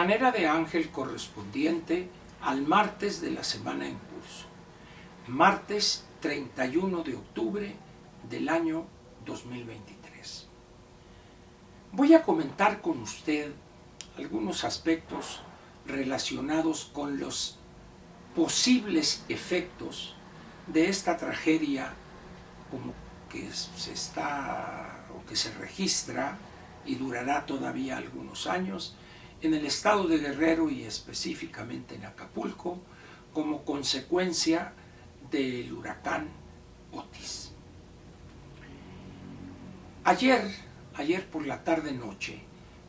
manera de ángel correspondiente al martes de la semana en curso, martes 31 de octubre del año 2023. Voy a comentar con usted algunos aspectos relacionados con los posibles efectos de esta tragedia como que se registra y durará todavía algunos años en el estado de Guerrero y específicamente en Acapulco como consecuencia del huracán Otis. Ayer por la tarde-noche,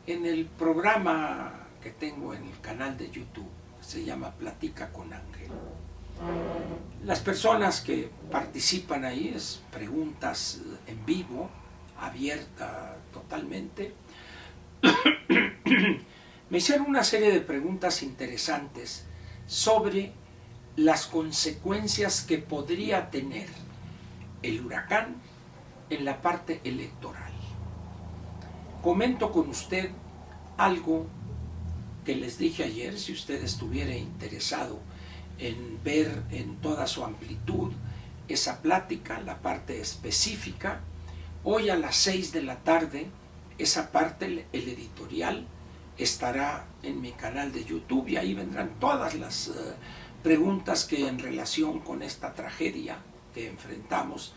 en el programa que tengo en el canal de YouTube, se llama Platica con Ángel, las personas que participan ahí es preguntas en vivo, abierta totalmente. Me hicieron una serie de preguntas interesantes sobre las consecuencias que podría tener el huracán en la parte electoral. Comento con usted algo que les dije ayer, si usted estuviera interesado en ver en toda su amplitud esa plática, la parte específica. Hoy a las 6 de la tarde, esa parte, el editorial, estará en mi canal de YouTube y ahí vendrán todas las preguntas que en relación con esta tragedia que enfrentamos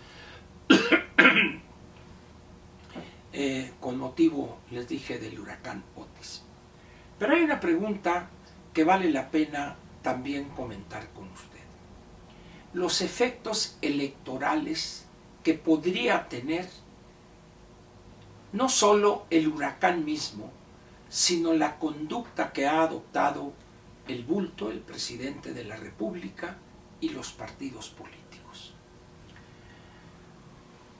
con motivo, les dije, del huracán Otis. Pero hay una pregunta que vale la pena también comentar con usted. Los efectos electorales que podría tener no solo el huracán mismo, sino la conducta que ha adoptado el bulto, el presidente de la República y los partidos políticos.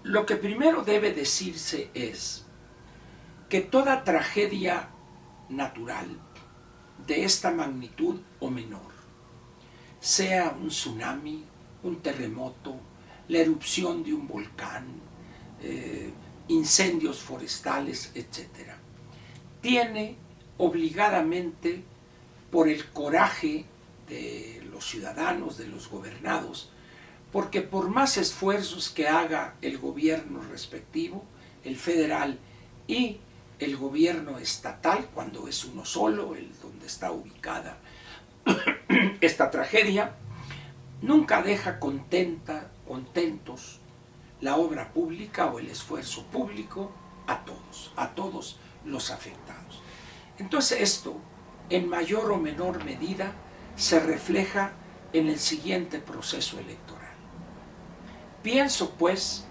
Lo que primero debe decirse es que toda tragedia natural de esta magnitud o menor, sea un tsunami, un terremoto, la erupción de un volcán, incendios forestales, etc., tiene obligadamente, por el coraje de los ciudadanos, de los gobernados, porque por más esfuerzos que haga el gobierno respectivo, el federal y el gobierno estatal, cuando es uno solo, el donde está ubicada esta tragedia, nunca deja contentos la obra pública o el esfuerzo público a todos los afectados. Entonces esto, en mayor o menor medida, se refleja en el siguiente proceso electoral. Pienso, pues,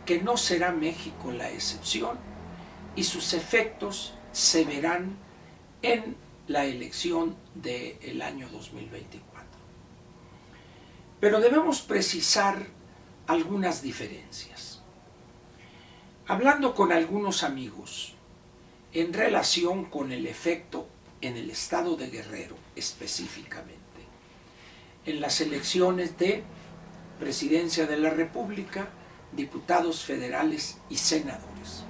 que no será México la excepción y sus efectos se verán en la elección del año 2024. Pero debemos precisar algunas diferencias. Hablando con algunos amigos en relación con el efecto en el estado de Guerrero específicamente, en las elecciones de Presidencia de la República, diputados federales y senadores.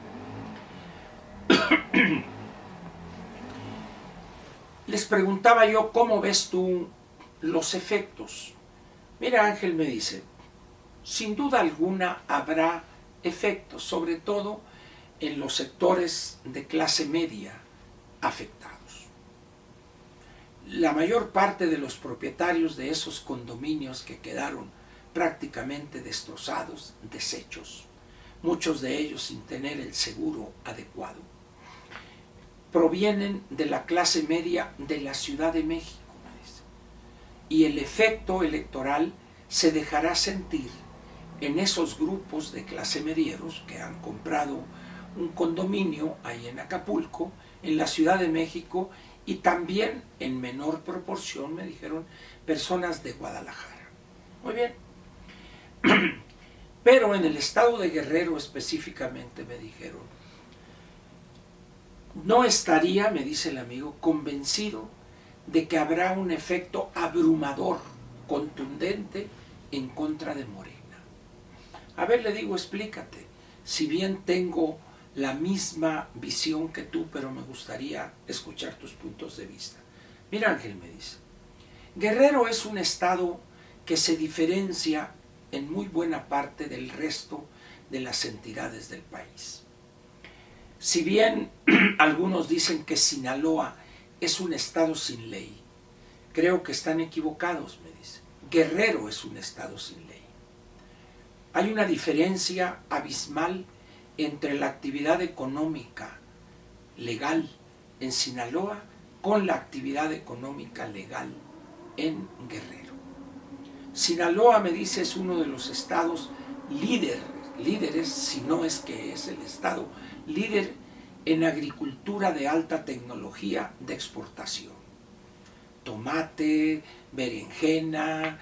Les preguntaba yo, ¿cómo ves tú los efectos? Mira, Ángel me dice, sin duda alguna habrá efectos, sobre todo en los sectores de clase media afectados. La mayor parte de los propietarios de esos condominios que quedaron prácticamente destrozados, deshechos, muchos de ellos sin tener el seguro adecuado, provienen de la clase media de la Ciudad de México, me dice. Y el efecto electoral se dejará sentir en esos grupos de clase medieros que han comprado un condominio ahí en Acapulco, en la Ciudad de México, y también en menor proporción, me dijeron, personas de Guadalajara. Muy bien. Pero en el estado de Guerrero específicamente me dijeron, no estaría, me dice el amigo, convencido de que habrá un efecto abrumador, contundente, en contra de Morena. A ver, le digo, explícate. Si bien tengo la misma visión que tú, pero me gustaría escuchar tus puntos de vista. Mira, Ángel, me dice, Guerrero es un estado que se diferencia en muy buena parte del resto de las entidades del país. Si bien algunos dicen que Sinaloa es un estado sin ley, creo que están equivocados, me dice. Guerrero es un estado sin ley. Hay una diferencia abismal entre la actividad económica legal en Sinaloa con la actividad económica legal en Guerrero. Sinaloa, me dice, es uno de los estados líderes, si no es que es el estado líder en agricultura de alta tecnología de exportación. Tomate, berenjena,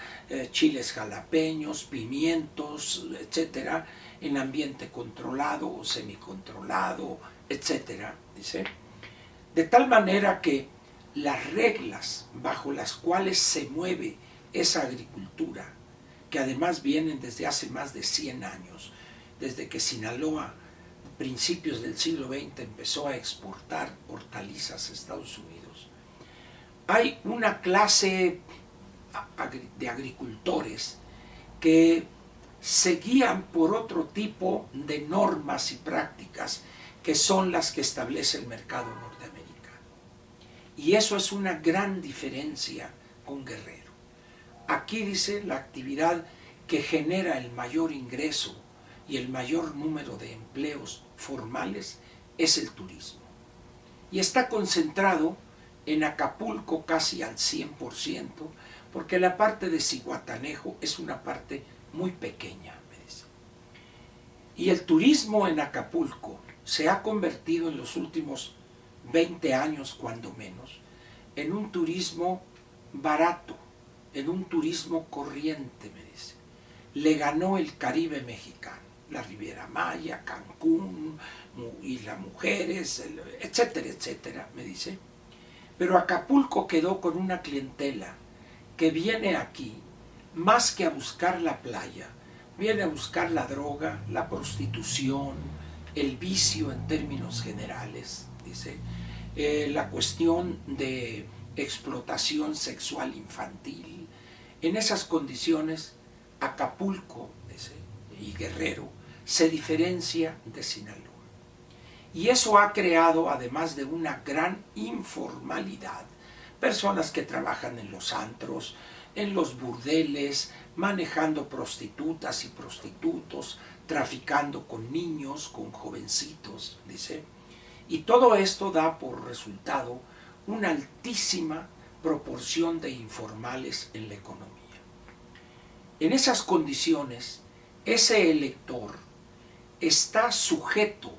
chiles jalapeños, pimientos, etcétera, en ambiente controlado o semicontrolado, etcétera, dice. De tal manera que las reglas bajo las cuales se mueve esa agricultura, que además vienen desde hace más de 100 años, desde que Sinaloa, a principios del siglo XX, empezó a exportar hortalizas a Estados Unidos, hay una clase de agricultores que se guían por otro tipo de normas y prácticas que son las que establece el mercado norteamericano. Y eso es una gran diferencia con Guerrero. Aquí dice la actividad que genera el mayor ingreso y el mayor número de empleos formales es el turismo. Y está concentrado en Acapulco casi al 100%, porque la parte de Zihuatanejo es una parte muy pequeña, me dice. Y el turismo en Acapulco se ha convertido en los últimos 20 años, cuando menos, en un turismo barato, en un turismo corriente, me dice. Le ganó el Caribe mexicano, la Riviera Maya, Cancún, Isla Mujeres, etcétera, etcétera, me dice. Pero Acapulco quedó con una clientela que viene aquí más que a buscar la playa, viene a buscar la droga, la prostitución, el vicio en términos generales, dice, la cuestión de explotación sexual infantil. En esas condiciones, Acapulco, dice, y Guerrero se diferencia de Sinaloa. Y eso ha creado, además de una gran informalidad, personas que trabajan en los antros, en los burdeles, manejando prostitutas y prostitutos, traficando con niños, con jovencitos, dice. Y todo esto da por resultado una altísima proporción de informales en la economía. En esas condiciones, ese elector está sujeto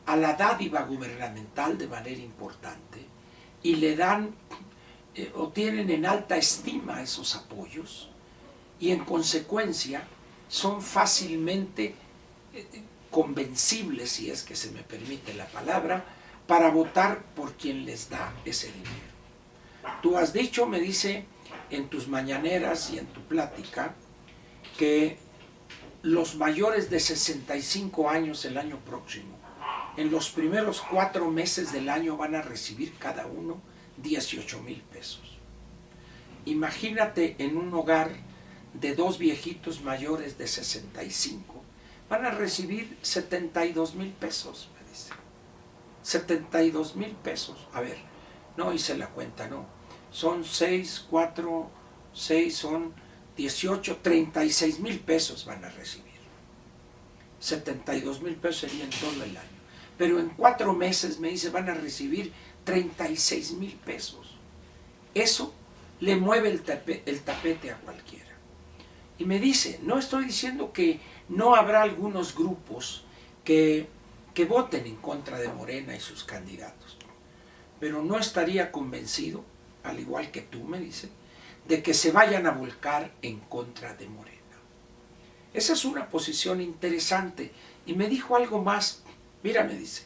a la dádiva gubernamental de manera importante y le dan o tienen en alta estima esos apoyos y en consecuencia son fácilmente convencibles, si es que se me permite la palabra, para votar por quien les da ese dinero. Tú has dicho, me dice, en tus mañaneras y en tu plática, que los mayores de 65 años el año próximo, en los primeros 4 meses del año van a recibir cada uno 18,000 pesos. Imagínate en un hogar de 2 viejitos mayores de 65, van a recibir 72,000 pesos, me dice. 72,000 pesos. A ver, no hice la cuenta, no. Son 6, 4, 6, son 18, 36,000 pesos van a recibir. 72,000 pesos serían todo el año. Pero en 4 meses, me dice, van a recibir 36,000 pesos. Eso le mueve el tapete a cualquiera. Y me dice, no estoy diciendo que no habrá algunos grupos que voten en contra de Morena y sus candidatos, pero no estaría convencido, al igual que tú, me dice, de que se vayan a volcar en contra de Morena. Esa es una posición interesante. Y me dijo algo más. Mira, me dice,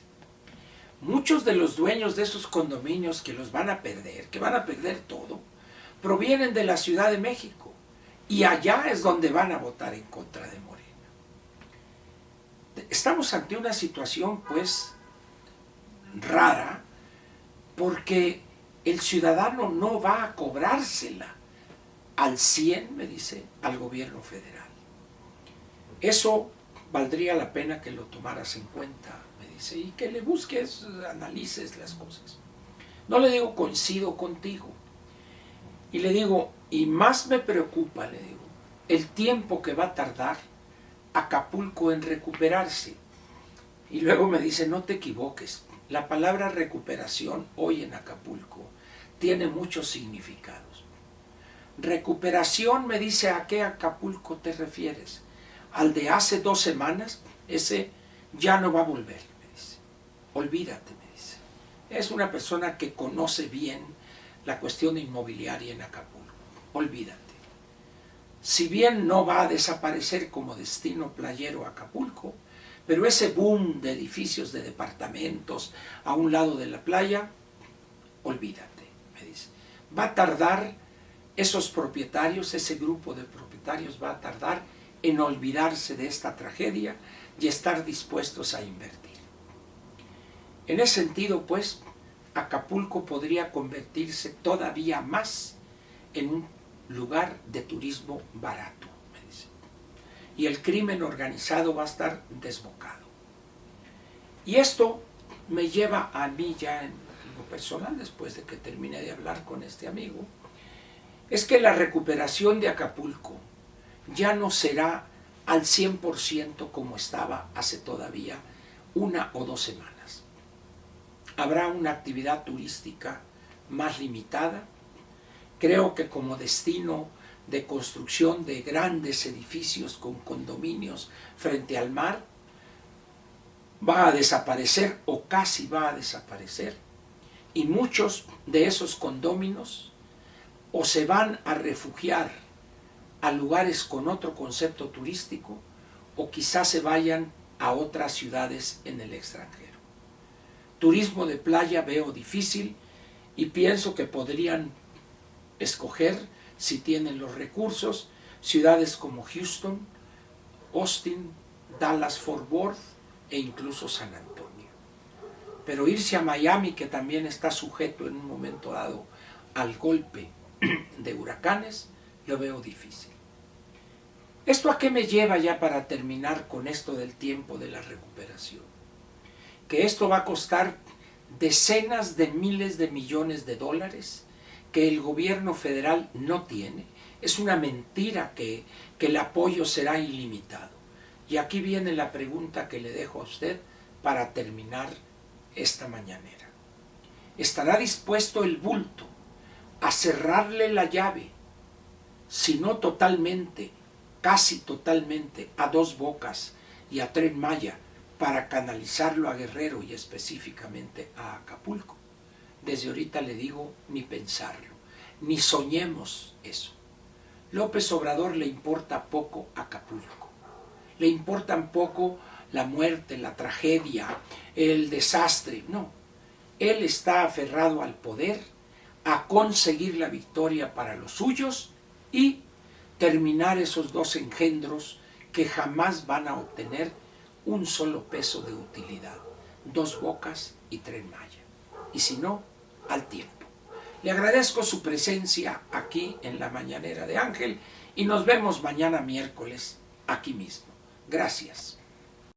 muchos de los dueños de esos condominios que los van a perder, que van a perder todo, provienen de la Ciudad de México. Y allá es donde van a votar en contra de Morena. estamos ante una situación pues rara, porque el ciudadano no va a cobrársela al 100, me dice, al gobierno federal. Eso valdría la pena que lo tomaras en cuenta, me dice, y que le busques, analices las cosas. No le digo coincido contigo. Y le digo, y más me preocupa, le digo, el tiempo que va a tardar Acapulco en recuperarse. Y luego me dice, no te equivoques, la palabra recuperación hoy en Acapulco tiene muchos significados. Recuperación, me dice, ¿a qué Acapulco te refieres? Al de hace 2 semanas, ese ya no va a volver, me dice. Olvídate, me dice. Es una persona que conoce bien la cuestión inmobiliaria en Acapulco. Olvídate. Si bien no va a desaparecer como destino playero Acapulco, pero ese boom de edificios de departamentos a un lado de la playa, olvídate, me dice. Va a tardar esos propietarios, ese grupo de propietarios va a tardar en olvidarse de esta tragedia y estar dispuestos a invertir. En ese sentido, pues, Acapulco podría convertirse todavía más en un lugar de turismo barato, me dice. Y el crimen organizado va a estar desbocado. Y esto me lleva a mí ya en lo personal, después de que termine de hablar con este amigo, es que la recuperación de Acapulco ya no será al 100% como estaba hace todavía 1 o 2 semanas. Habrá una actividad turística más limitada. Creo que como destino de construcción de grandes edificios con condominios frente al mar, va a desaparecer o casi va a desaparecer. Y muchos de esos condóminos o se van a refugiar a lugares con otro concepto turístico o quizás se vayan a otras ciudades en el extranjero. Turismo de playa veo difícil y pienso que podrían escoger, si tienen los recursos, ciudades como Houston, Austin, Dallas, Fort Worth e incluso San Antonio. Pero irse a Miami, que también está sujeto en un momento dado al golpe de huracanes, lo veo difícil. ¿Esto a qué me lleva ya para terminar con esto del tiempo de la recuperación? Que esto va a costar decenas de miles de millones de dólares que el gobierno federal no tiene. Es una mentira que el apoyo será ilimitado. Y aquí viene la pregunta que le dejo a usted para terminar esta mañanera. ¿Estará dispuesto el bulto a cerrarle la llave, si no totalmente, casi totalmente, a Dos Bocas y a Tren Maya, para canalizarlo a Guerrero y específicamente a Acapulco? Desde ahorita le digo, ni pensarlo, ni soñemos eso. López Obrador le importa poco Acapulco, le importan poco la muerte, la tragedia, el desastre, no. Él está aferrado al poder, a conseguir la victoria para los suyos y terminar esos 2 engendros que jamás van a obtener un solo peso de utilidad, Dos Bocas y Tren Maya. Y si no, al tiempo. Le agradezco su presencia aquí en la Mañanera de Ángel y nos vemos mañana miércoles aquí mismo. Gracias.